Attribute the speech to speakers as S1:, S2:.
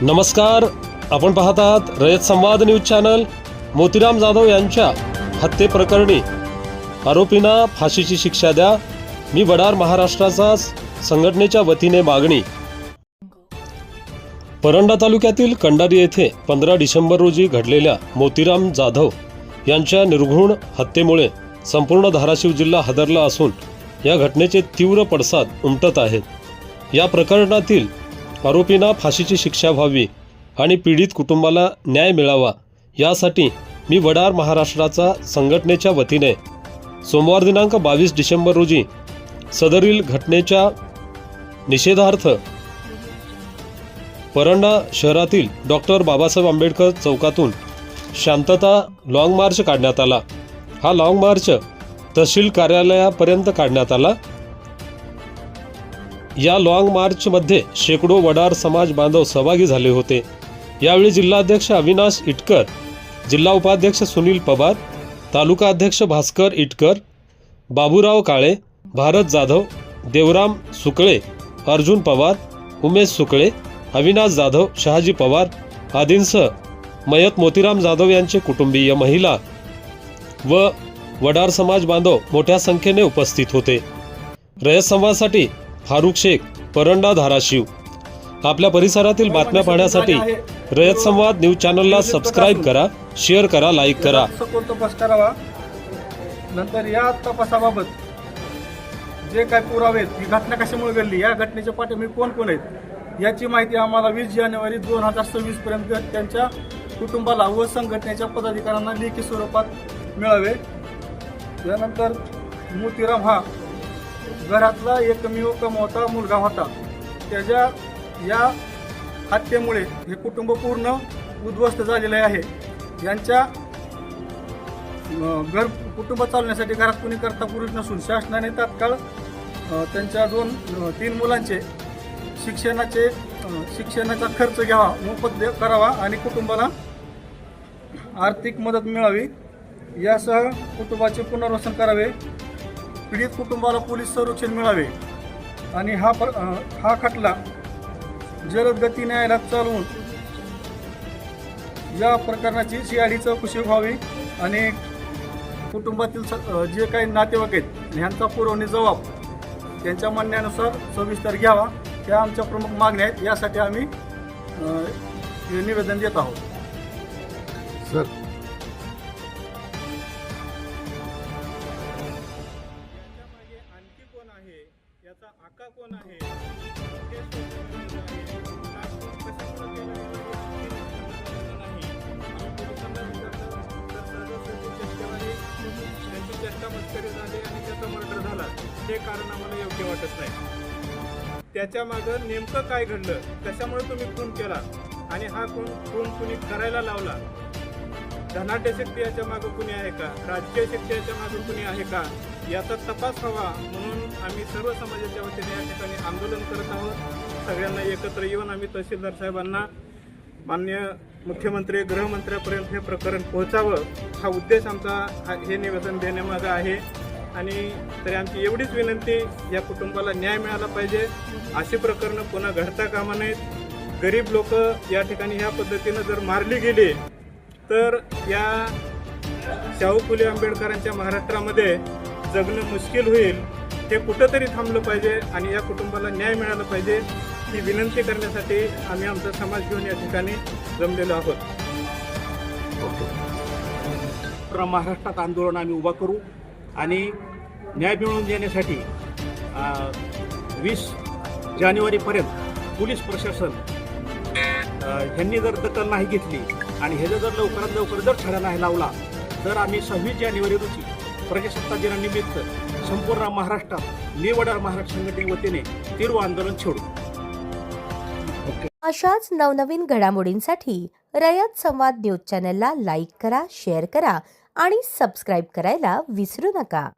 S1: नमस्कार, आपण पाहत आहात रयत संवाद न्यूज चॅनल। मोतीराम जाधव यांच्या हत्येप्रकरणी आरोपींना फाशीची शिक्षा द्या, मी वडार महाराष्ट्राचा संघटनेच्या वतीने मागणी। परंडा तालुक्यातील कंडारी येथे 15 डिसेंबर रोजी घडलेल्या मोतीराम जाधव यांच्या निर्घृण हत्येमुळे संपूर्ण धाराशिव जिल्हा हादरला असून या घटनेचे तीव्र पडसाद उमटत आहेत। या प्रकरणातील आरोपींना फाशीची शिक्षा व्हावी आणि पीडित कुटुंबाला न्याय मिळावा यासाठी मी वडार महाराष्ट्राचा संघटनेच्या वतीने सोमवार दिनांक 22 डिसेंबर रोजी सदरील घटनेच्या निषेधार्थ परंडा शहरातील डॉक्टर बाबासाहेब आंबेडकर चौकातून शांतता लॉंग मार्च काढण्यात आला। हा लॉंग मार्च तहसील कार्यालयापर्यंत काढण्यात आला। या लॉंग मार्चमध्ये शेकडो वडार समाज बांधव सहभागी झाले होते। यावेळी जिल्हाध्यक्ष अविनाश इटकर, जिल्हा उपाध्यक्ष सुनील पवार, तालुका अध्यक्ष भास्कर इटकर, बाबूराव काळे, भारत जाधव, देवराम सुकळे, अर्जुन पवार, उमेश सुकळे, अविनाश जाधव, शहाजी पवार आदींसह मयत मोतीराम जाधव यांचे कुटुंबीय, महिला व वडार समाज बांधव मोठ्या संख्येने उपस्थित होते। रयत संवादसाठी फारुख शेख, परंडा, धाराशिव। आपल्या परिसरातील बातम्या पाहण्यासाठी रयत संवाद न्यूज चॅनलला सबस्क्राइब करा, शेअर करा, लाईक करा।
S2: सखोल तपास करावा। नंतर या तपासाबाबत जे काही पुरावे आहेत, ही घटना कशामुळे घडली, या घटनेच्या पाठीमागे कोण कोण आहेत याची माहिती आम्हाला 20 जानेवारी 2026 पर्यंत त्यांच्या कुटुंबाला व संघटनेच्या पदाधिकाऱ्यांना लेखी स्वरूपात मिळावे। यानंतर मोतीराम हा घरातला एकमेव कमवता मुलगा होता। त्याच्या या हत्येमुळे हे कुटुंब पूर्ण उद्ध्वस्त झालेले आहे। यांच्या कुटुंब चालवण्यासाठी घरात कुणी करता पुरुष नसून शासनाने तात्काळ त्यांच्या 2-3 मुलांचे शिक्षणाचा खर्च घ्यावा, मोफत करावा आणि कुटुंबाला आर्थिक मदत मिळावी। यासह कुटुंबाचे पुनर्वसन करावे, पीडित कुटुंबाला पोलीस संरक्षण मिळावे आणि हा खटला जलद गती न्यायालयात चालवून या प्रकरणाची सीआयडी चौकशी व्हावी आणि कुटुंबातील जे काही नातेवाईक आहेत ह्यांचा पुरवणी जबाब त्यांच्या म्हणण्यानुसार सविस्तर घ्यावा, या आमच्या प्रमुख मागण्या आहेत। यासाठी आम्ही निवेदन देत आहोत।
S3: सर,
S2: आणखी कोण आहे, याचा आका कोण आहे, चेष्टा मस्करी झाली आणि त्याचा मर्डर झाला, हे कारण आम्हाला योग्य वाटत नाही। त्याच्या मागं नेमकं काय घडलं, कशामुळे तुम्ही खून केला आणि हा खून कुणी करायला लावला, धनाढ्य शक्ती याच्या मागं कुणी आहे का, राजकीय शक्ती याच्या मागं कुणी आहे का, याचा तपास व्हावा म्हणून आम्ही सर्व समाजाच्या वतीने या ठिकाणी आंदोलन करत आहोत। सगळ्यांना एकत्र येऊन आम्ही तहसीलदार साहेबांना, माननीय मुख्यमंत्री, गृहमंत्र्यापर्यंत हे प्रकरण पोहोचावं, हा उद्देश आमचा हे निवेदन देण्यामागं आहे। आणि तरी आमची एवढीच विनंती, या कुटुंबाला न्याय मिळाला पाहिजे, अशी प्रकरणं पुन्हा घडता कामा नयेत। गरीब लोक या ठिकाणी ह्या पद्धतीनं जर मारली गेली तर या शाहू फुले आंबेडकरांच्या महाराष्ट्रामध्ये जगणं मुश्किल होईल। हे कुठंतरी थांबलं पाहिजे आणि या कुटुंबाला न्याय मिळाला पाहिजे, ही विनंती करण्यासाठी आम्ही आमचा समाज घेऊन या ठिकाणी जमलेलो आहोत।
S4: पूर्ण महाराष्ट्रात आंदोलन आम्ही उभा करू आणि न्याय मिळवून देण्यासाठी 20 जानेवारीपर्यंत पोलीस प्रशासन ह्यांनी जर दखल नाही घेतली आणि ह्याचा जर लवकरात लवकर जर छडा नाही लावला तर आम्ही 26 जानेवारी रोजी प्रजासत्ताक दिनानिमित्त संपूर्ण महाराष्ट्रात मी वडार महाराष्ट्र संघटने वतीने तीव्र आंदोलन छेडू।
S5: अशाच नवनवीन घडामोडींसाठी रयत संवाद न्यूज चॅनलला लाईक करा, शेअर करा आणि सबस्क्राईब करायला विसरू नका।